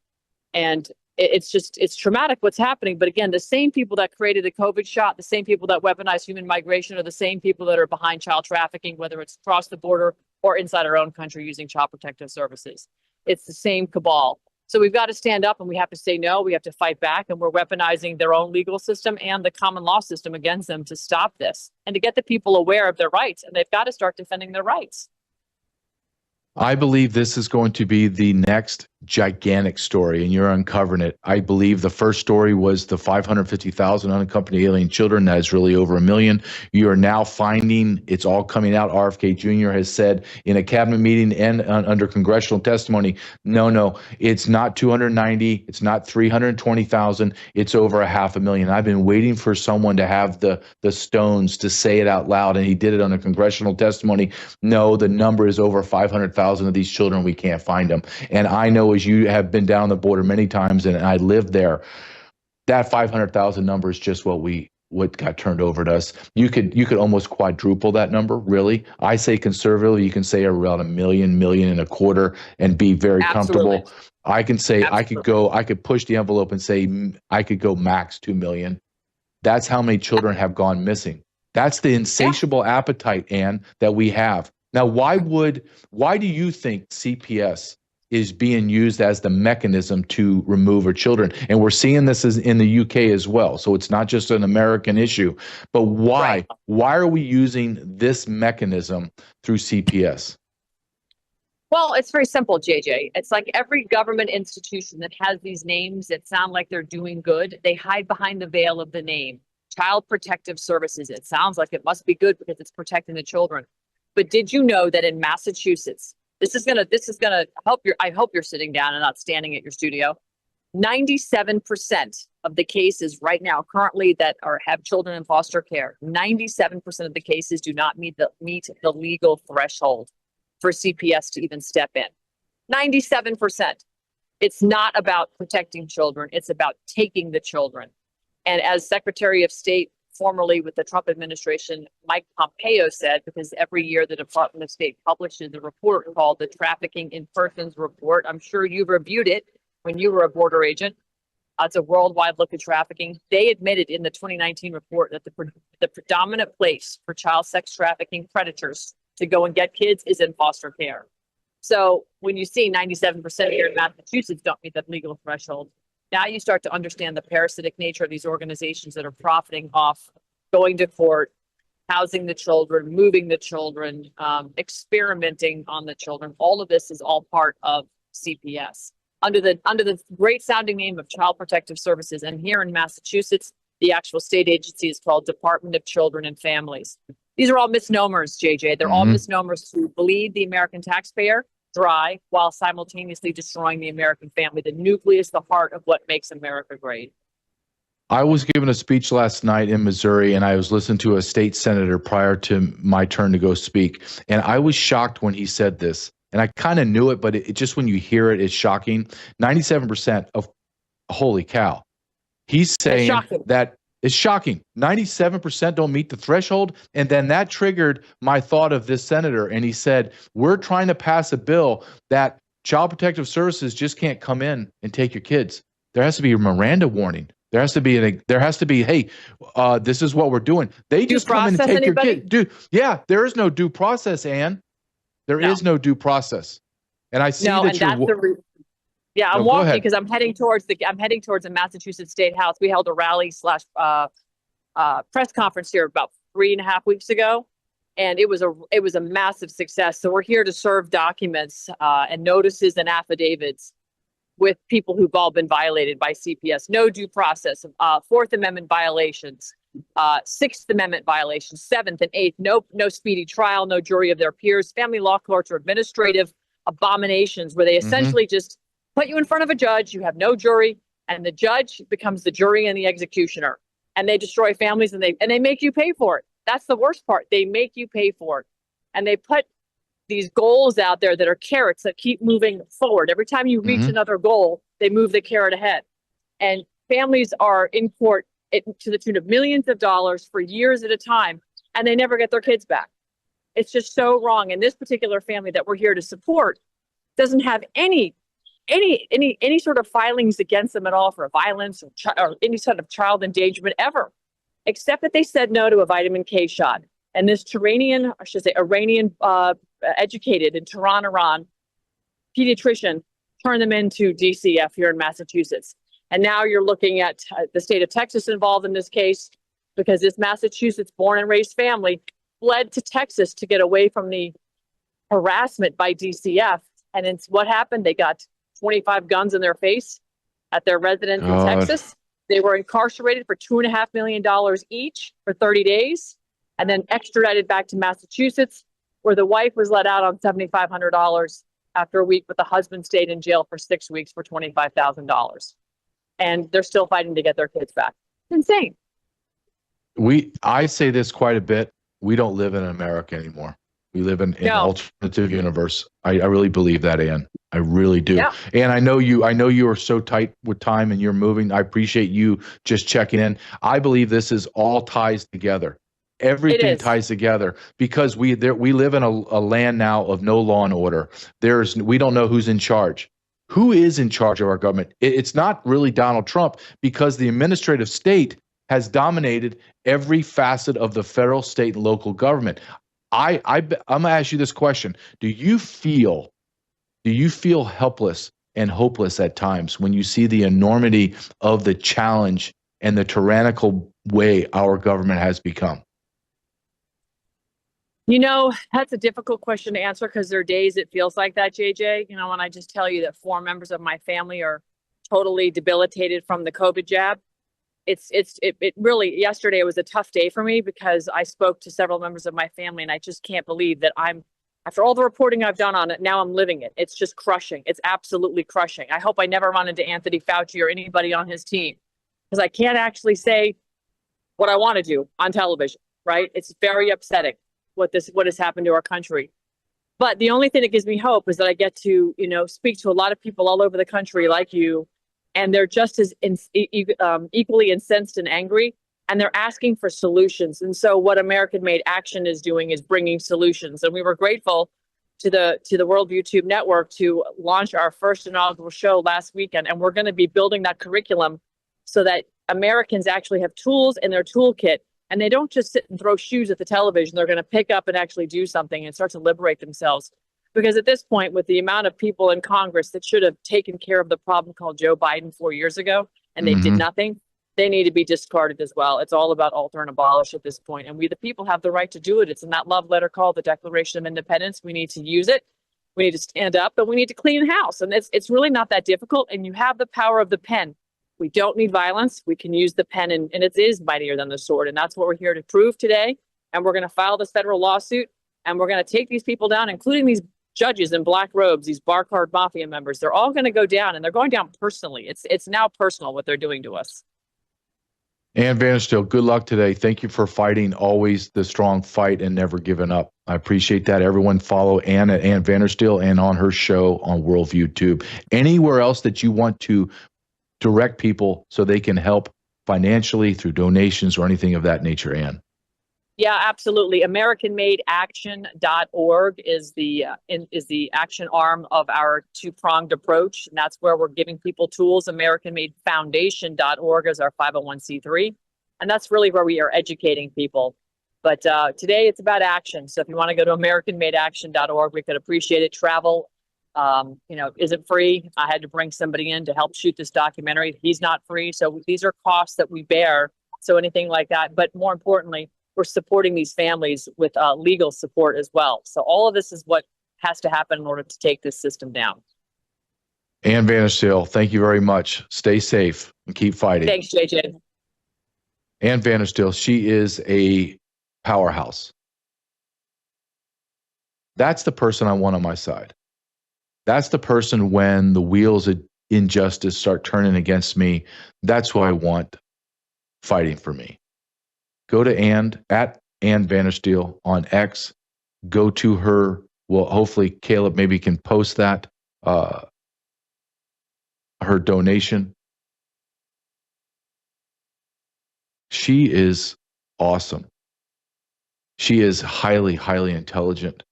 And it's traumatic what's happening. But again, the same people that created the COVID shot, the same people that weaponized human migration, are the same people that are behind child trafficking, whether it's across the border or inside our own country using child protective services. It's the same cabal. So we've got to stand up and we have to say no. We have to fight back, and we're weaponizing their own legal system and the common law system against them to stop this and to get the people aware of their rights. And they've got to start defending their rights. I believe this is going to be the next gigantic story, and you're uncovering it. I believe the first story was the 550,000 unaccompanied alien children. That is really over 1 million. You are now finding it's all coming out. RFK Jr. has said in a cabinet meeting and under congressional testimony, no, it's not 290, it's not 320,000, it's over 500,000. I've been waiting for someone to have the stones to say it out loud, and he did it under congressional testimony. No, the number is over 500,000 of these children. We can't find them. And I know, as you have been down the border many times, and I lived there, that 500,000 number is just what got turned over to us. You could almost quadruple that number, really. I say conservatively, you can say around 1 million, 1.25 million, and be very comfortable. I can say I could push the envelope and say I could go max 2 million. That's how many children have gone missing. That's the insatiable appetite, Ann, that we have. Now, why do you think CPS is being used as the mechanism to remove our children? And we're seeing this in the UK as well. So it's not just an American issue. But why? Right. Why are we using this mechanism through CPS? Well, it's very simple, JJ. It's like every government institution that has these names that sound like they're doing good, they hide behind the veil of the name. Child Protective Services. It sounds like it must be good because it's protecting the children. But did you know that in Massachusetts, this is gonna help I hope you're sitting down and not standing at your studio. 97% of the cases right now, currently, that have children in foster care, 97% of the cases do not meet the legal threshold for CPS to even step in. 97%. It's not about protecting children. It's about taking the children. And as Secretary of State, formerly with the Trump administration, Mike Pompeo said, because every year the Department of State publishes a report called the Trafficking in Persons Report. I'm sure you reviewed it when you were a border agent. It's a worldwide look at trafficking. They admitted in the 2019 report that the predominant place for child sex trafficking predators to go and get kids is in foster care. So when you see 97% here in Massachusetts don't meet that legal threshold, now you start to understand the parasitic nature of these organizations that are profiting off going to court, housing the children, moving the children, experimenting on the children. All of this is all part of CPS under the great sounding name of Child Protective Services. And here in Massachusetts, the actual state agency is called Department of Children and Families. These are all misnomers, JJ. They're all misnomers to bleed the American taxpayer dry while simultaneously destroying the American family, the nucleus, the heart of what makes America great. I was given a speech last night in Missouri, and I was listening to a state senator prior to my turn to go speak. And I was shocked when he said this. And I kind of knew it, but it just when you hear it, it's shocking. 97% of, holy cow. He's saying that it's shocking. 97% don't meet the threshold. And then that triggered my thought of this senator. And he said, we're trying to pass a bill that Child Protective Services just can't come in and take your kids. There has to be a Miranda warning. There has to be, hey, this is what we're doing. They just come in and take your kid. Dude, yeah, there is no due process, Ann. There is no due process. And I see that you're... Yeah, I'm walking because I'm heading towards the Massachusetts State House. We held a rally / press conference here about 3.5 weeks ago, and it was a massive success. So we're here to serve documents and notices and affidavits with people who've all been violated by CPS. No due process, Fourth Amendment violations, Sixth Amendment violations, Seventh and Eighth. No speedy trial, no jury of their peers. Family law courts are administrative abominations where they essentially just put you in front of a judge, you have no jury, and the judge becomes the jury and the executioner. And they destroy families and they make you pay for it. That's the worst part. They make you pay for it. And they put these goals out there that are carrots that keep moving forward. Every time you reach another goal, they move the carrot ahead. And families are in court to the tune of millions of dollars for years at a time, and they never get their kids back. It's just so wrong. And this particular family that we're here to support doesn't have any sort of filings against them at all for violence or any sort of child endangerment ever, except that they said no to a vitamin K shot. And this Iranian educated in Tehran, Iran, pediatrician turned them into DCF here in Massachusetts. And now you're looking at the state of Texas involved in this case because this Massachusetts born and raised family fled to Texas to get away from the harassment by DCF. And it's what happened. They got 25 guns in their face at their residence in Texas. They were incarcerated for $2.5 million each for 30 days and then extradited back to Massachusetts, where the wife was let out on $7,500 after a week, but the husband stayed in jail for 6 weeks for $25,000. And they're still fighting to get their kids back. It's insane. I say this quite a bit. We don't live in America anymore. We live in an alternative universe. I really believe that, Ann. I really do. Yeah. And I know you are so tight with time and you're moving. I appreciate you just checking in. I believe this is all ties together. Everything ties together because we live in a land now of no law and order. We don't know who's in charge. Who is in charge of our government? It's not really Donald Trump because the administrative state has dominated every facet of the federal, state, and local government. I'm going to ask you this question. Do you feel helpless and hopeless at times when you see the enormity of the challenge and the tyrannical way our government has become? You know, that's a difficult question to answer because there are days it feels like that, JJ. You know, when I just tell you that 4 members of my family are totally debilitated from the COVID jab. It really, yesterday it was a tough day for me because I spoke to several members of my family and I just can't believe that after all the reporting I've done on it, now I'm living it. It's just crushing. It's absolutely crushing. I hope I never run into Anthony Fauci or anybody on his team because I can't actually say what I want to do on television, right? It's very upsetting what has happened to our country. But the only thing that gives me hope is that I get to, speak to a lot of people all over the country like you, and they're just as equally incensed and angry, and they're asking for solutions. And so what American Made Action is doing is bringing solutions. And we were grateful to the World YouTube Network to launch our first inaugural show last weekend. And we're going to be building that curriculum so that Americans actually have tools in their toolkit, and they don't just sit and throw shoes at the television. They're going to pick up and actually do something and start to liberate themselves. Because at this point, with the amount of people in Congress that should have taken care of the problem called Joe Biden 4 years ago, and they did nothing, they need to be discarded as well. It's all about alter and abolish at this point. And we, the people, have the right to do it. It's in that love letter called the Declaration of Independence. We need to use it. We need to stand up, and we need to clean house. And it's really not that difficult. And you have the power of the pen. We don't need violence. We can use the pen, and it is mightier than the sword. And that's what we're here to prove today. And we're going to file this federal lawsuit, and we're going to take these people down, including these judges in black robes, these bar card mafia members. They're all going to go down, and they're going down personally. It's now personal what they're doing to us. Ann Vandersteel, good luck today. Thank you for fighting always the strong fight and never giving up. I appreciate that. Everyone follow Ann at Ann Vandersteel and on her show on Worldview Tube. Anywhere else that you want to direct people so they can help financially through donations or anything of that nature, Ann? Yeah, absolutely. AmericanMadeAction.org is the action arm of our two-pronged approach, and that's where we're giving people tools. AmericanMadeFoundation.org is our 501c3, and that's really where we are educating people. But today it's about action. So if you want to go to AmericanMadeAction.org, we could appreciate it. Travel, isn't free. I had to bring somebody in to help shoot this documentary. He's not free. So these are costs that we bear. So anything like that. But more importantly, we're supporting these families with legal support as well. So all of this is what has to happen in order to take this system down. Ann Vandersteel, thank you very much. Stay safe and keep fighting. Thanks, JJ. Ann Vandersteel, she is a powerhouse. That's the person I want on my side. That's the person when the wheels of injustice start turning against me. That's who I want fighting for me. Go to Ann, at Ann Vandersteel on X. Go to her. Well, hopefully Caleb maybe can post that, her donation. She is awesome. She is highly, highly intelligent,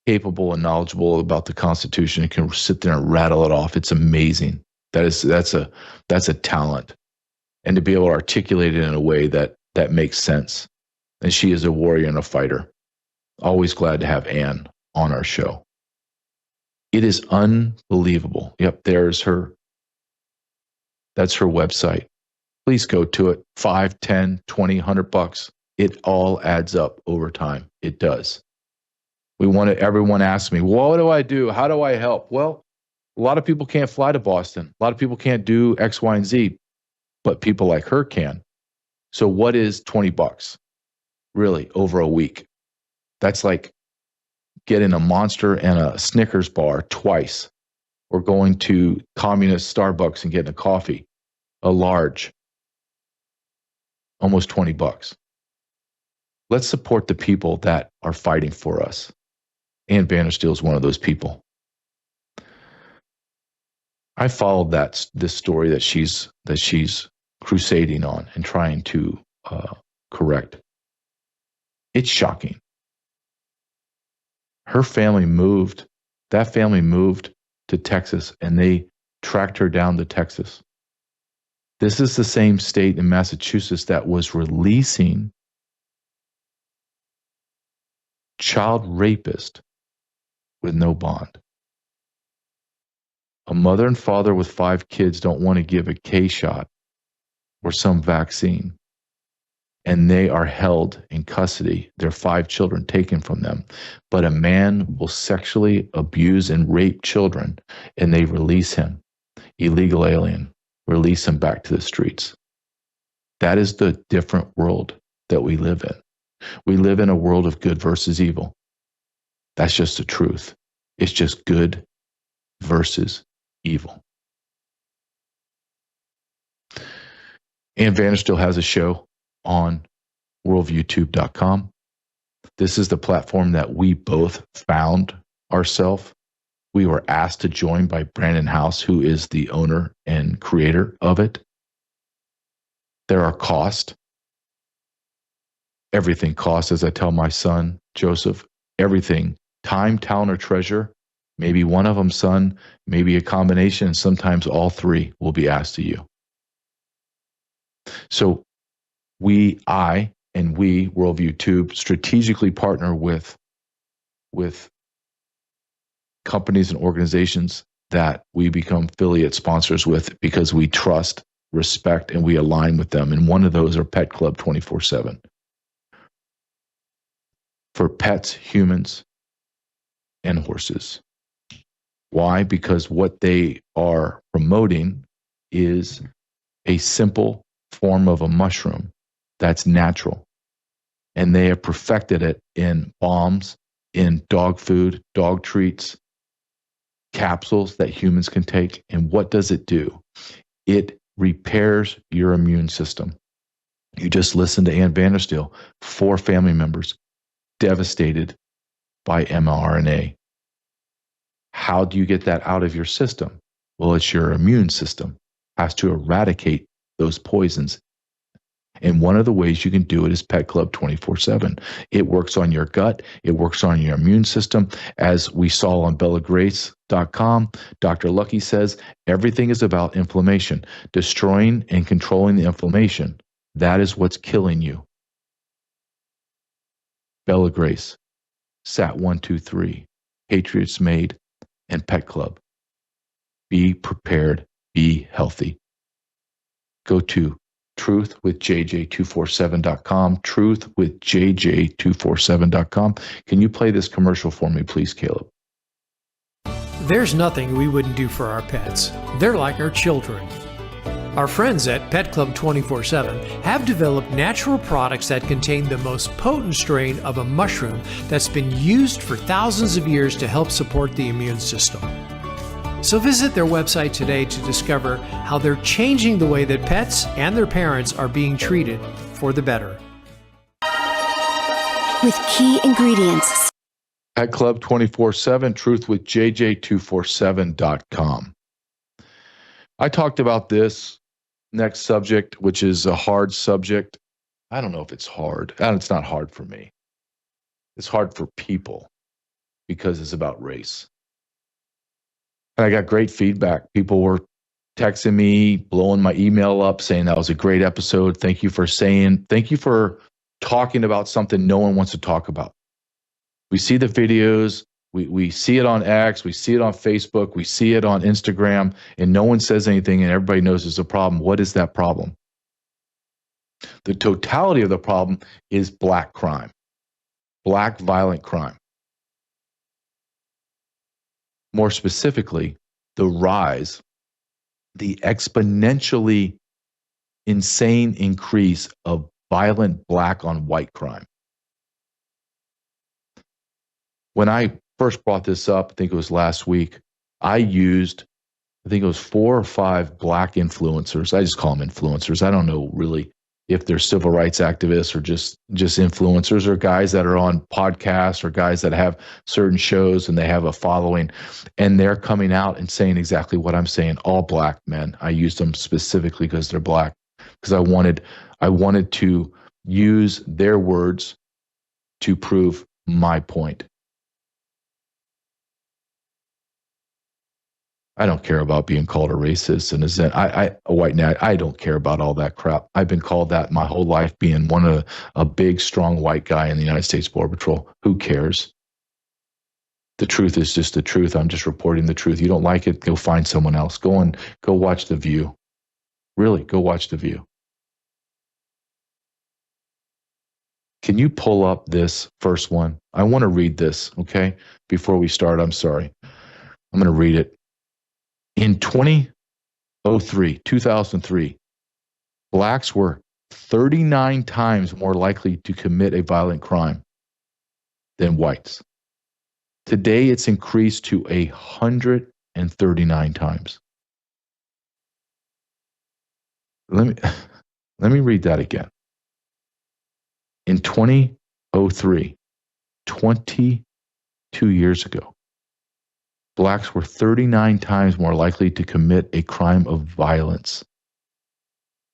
capable and knowledgeable about the Constitution, and can sit there and rattle it off. It's amazing. That's a talent. And to be able to articulate it in a way that makes sense. And she is a warrior and a fighter. Always glad to have Ann on our show. It is unbelievable. Yep, there's her. That's her website. Please go to it. 5, 10, 20, $100. It all adds up over time. It does. Everyone asks me, well, what do I do? How do I help? Well, a lot of people can't fly to Boston. A lot of people can't do X, Y, and Z, but people like her can. So what is $20 really over a week? That's like getting a Monster and a Snickers bar twice, or going to communist Starbucks and getting a coffee, a large, almost $20. Let's support the people that are fighting for us. Ann Vandersteel is one of those people. I followed this story that she's crusading on and trying to correct. It's shocking. That family moved to Texas, and they tracked her down to Texas. This is the same state in Massachusetts that was releasing child rapist with no bond. A mother and father with 5 kids don't want to give a K shot or some vaccine, and they are held in custody. Their 5 children taken from them. But a man will sexually abuse and rape children, and they release him. Illegal alien. Release him back to the streets. That is the different world that we live in. We live in a world of good versus evil. That's just the truth. It's just good versus evil. Ann Vandersteel has a show on worldviewtube.com. This is the platform that we both found ourselves. We were asked to join by Brandon House, who is the owner and creator of it. There are costs. Everything costs, as I tell my son, Joseph, everything. Time, talent, or treasure. Maybe one of them, son, maybe a combination, and sometimes all 3 will be asked of you. So I and we, Worldview Tube, strategically partner with companies and organizations that we become affiliate sponsors with because we trust, respect, and we align with them. And one of those are Pet Club 24/7. For pets, humans, and horses. Why? Because what they are promoting is a simple form of a mushroom that's natural. And they have perfected it in balms, in dog food, dog treats, capsules that humans can take. And what does it do? It repairs your immune system. You just listened to Ann Vandersteel, 4 family members devastated by mRNA. How do you get that out of your system? Well, it's your immune system has to eradicate those poisons. And one of the ways you can do it is Pet Club 24/7. It works on your gut. It works on your immune system. As we saw on bellagrace.com, Dr. Lucky says everything is about inflammation. Destroying and controlling the inflammation. That is what's killing you. Bella Grace, Sat 123, Patriots Made, and Pet Club. Be prepared. Be healthy. Go to truthwithjj247.com, truthwithjj247.com. Can you play this commercial for me, please, Caleb? There's nothing we wouldn't do for our pets. They're like our children. Our friends at Pet Club 24/7 have developed natural products that contain the most potent strain of a mushroom that's been used for thousands of years to help support the immune system. So visit their website today to discover how they're changing the way that pets and their parents are being treated for the better. With key ingredients. Pet Club 24/7, truthwithjj247.com. I talked about this next subject, which is a hard subject. I don't know if it's hard. It's not hard for me. It's hard for people because it's about race. And I got great feedback. People were texting me, blowing my email up, saying that was a great episode. Thank you for talking about something no one wants to talk about. We see the videos. We see it on X, we see it on Facebook, we see it on Instagram, and no one says anything, and everybody knows there's a problem. What is that problem? The totality of the problem is black crime, black violent crime. More specifically, the rise, the exponentially insane increase of violent black on white crime. When I first brought this up, I think it was last week, I think it was 4 or 5 black influencers. I just call them influencers. I don't know really if they're civil rights activists or just influencers, or guys that are on podcasts, or guys that have certain shows and they have a following, and they're coming out and saying exactly what I'm saying. All black men. I used them specifically because they're black, because I wanted to use their words to prove my point. I don't care about being called a racist and a white nat. I don't care about all that crap. I've been called that my whole life, being a big, strong white guy in the United States Border Patrol. Who cares? The truth is just the truth. I'm just reporting the truth. You don't like it, go find someone else. Go watch The View. Really, go watch The View. Can you pull up this first one? I want to read this, okay? Before we start, I'm sorry. I'm going to read it. In 2003, blacks were 39 times more likely to commit a violent crime than whites. Today, it's increased to 139 times. Let me read that again. In 2003, 22 years ago, blacks were 39 times more likely to commit a crime of violence.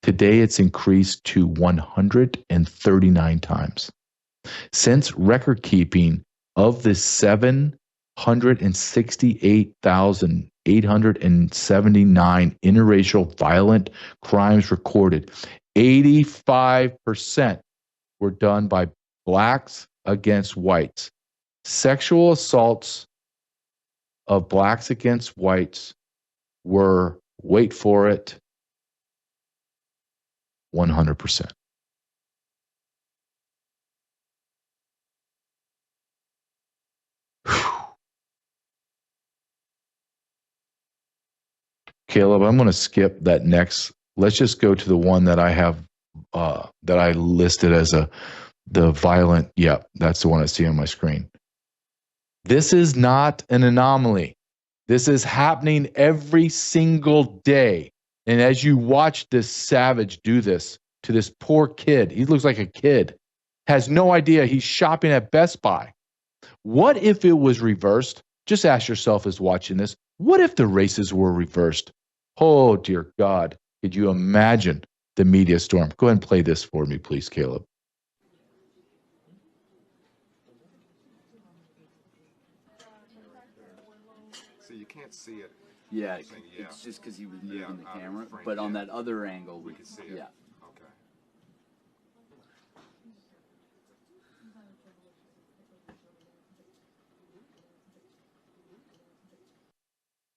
Today, it's increased to 139 times. Since record keeping of the 768,879 interracial violent crimes recorded, 85% were done by blacks against whites. Sexual assaults of blacks against whites were, wait for it, 100%. Caleb, I'm going to skip that next. Let's just go to the one that I have, that I listed as the violent. Yep, that's the one I see on my screen. This is not an anomaly. This is happening every single day. And as you watch this savage do this to this poor kid, he looks like a kid, has no idea he's shopping at Best Buy. What if it was reversed? Just ask yourself as watching this, what if the races were reversed? Oh, dear God. Could you imagine the media storm? Go ahead and play this for me, please, Caleb. So you can't see it. Yeah, it's just because he was moving the camera. But on that other angle, we can see it. Yeah. Okay.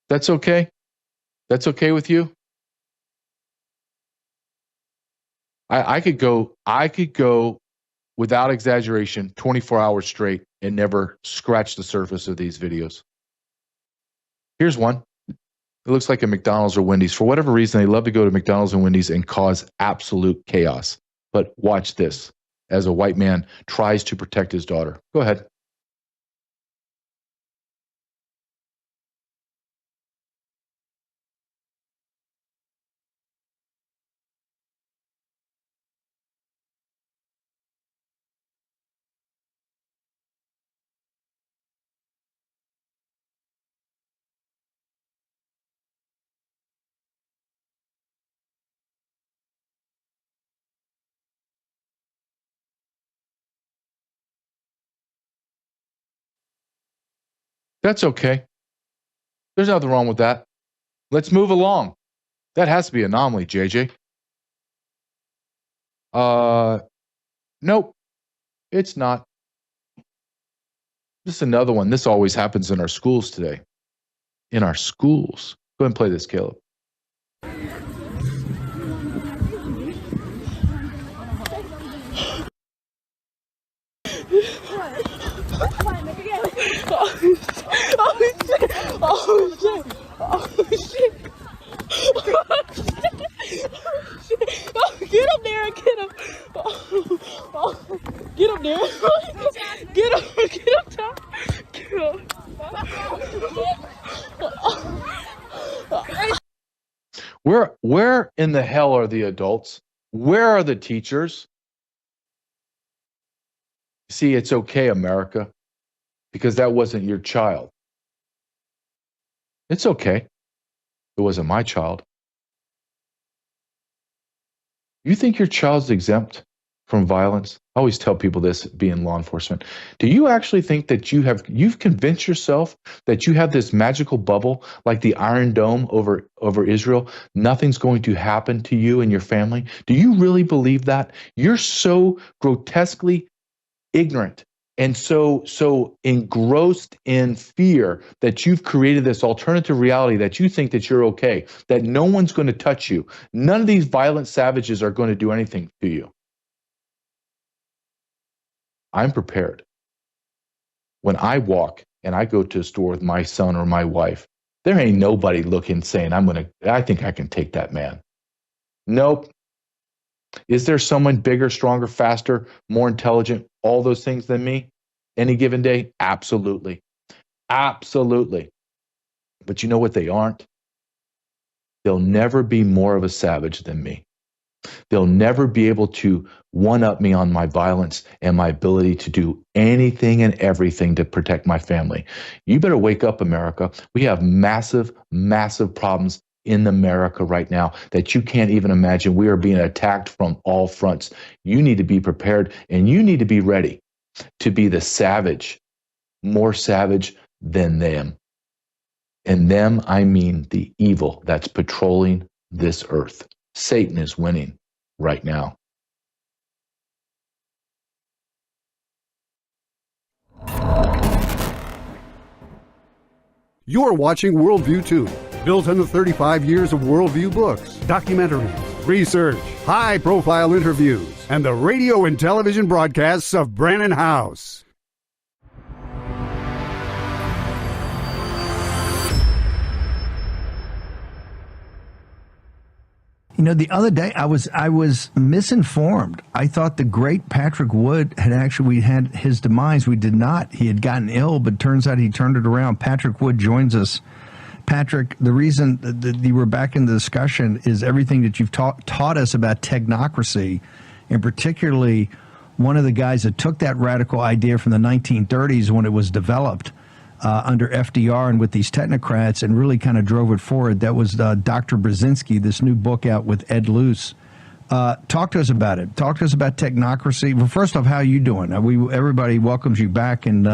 That's okay? That's okay with you? I could go without exaggeration 24 hours straight and never scratch the surface of these videos. Here's one. It looks like a McDonald's or Wendy's. For whatever reason, they love to go to McDonald's and Wendy's and cause absolute chaos. But watch this as a white man tries to protect his daughter. Go ahead. That's okay. There's nothing wrong with that. Let's move along. That has to be an anomaly, JJ. Nope, it's not. This is another one. This always happens in our schools today. In our schools. Go ahead and play this, Caleb. Oh shit! Oh shit! Oh, get up there and get him! Oh, get up there! Get up top! Get up! Where in the hell are the adults? Where are the teachers? See, it's okay, America, because that wasn't your child. It's okay. It wasn't my child. You think your child's exempt from violence? I always tell people this, being law enforcement. Do you actually think that you've convinced yourself that you have this magical bubble like the Iron Dome over Israel? Nothing's going to happen to you and your family? Do you really believe that? You're so grotesquely ignorant and so engrossed in fear that you've created this alternative reality that you think that you're okay, that no one's going to touch you. None of these violent savages are going to do anything to you. I'm prepared. When I walk and I go to a store with my son or my wife, there ain't nobody looking saying, I think I can take that man. Nope. Is there someone bigger, stronger, faster, more intelligent, all those things than me any given day? Absolutely. Absolutely. But you know what they aren't? They'll never be more of a savage than me. They'll never be able to one-up me on my violence and my ability to do anything and everything to protect my family. You better wake up, America. We have massive, massive problems in America right now that you can't even imagine. We are being attacked from all fronts. You need to be prepared and you need to be ready to be the savage, more savage than them. And them, I mean the evil that's patrolling this earth. Satan is winning. right now. You're watching Worldview 2, built on the 35 years of Worldview books, documentaries, research, high-profile interviews, and the radio and television broadcasts of Brannon House. You know, the other day I was misinformed. I thought the great Patrick Wood we had his demise. We did not. He had gotten ill, but turns out he turned it around. Patrick Wood joins us. Patrick, the reason that you were back in the discussion is everything that you've taught us about technocracy, and particularly one of the guys that took that radical idea from the 1930s when it was developed under FDR and with these technocrats and really kind of drove it forward. That was Dr. Brzezinski, this new book out with Ed Luce. Talk to us about it. Talk to us about technocracy. Well, first off, how are you doing? Everybody welcomes you back, and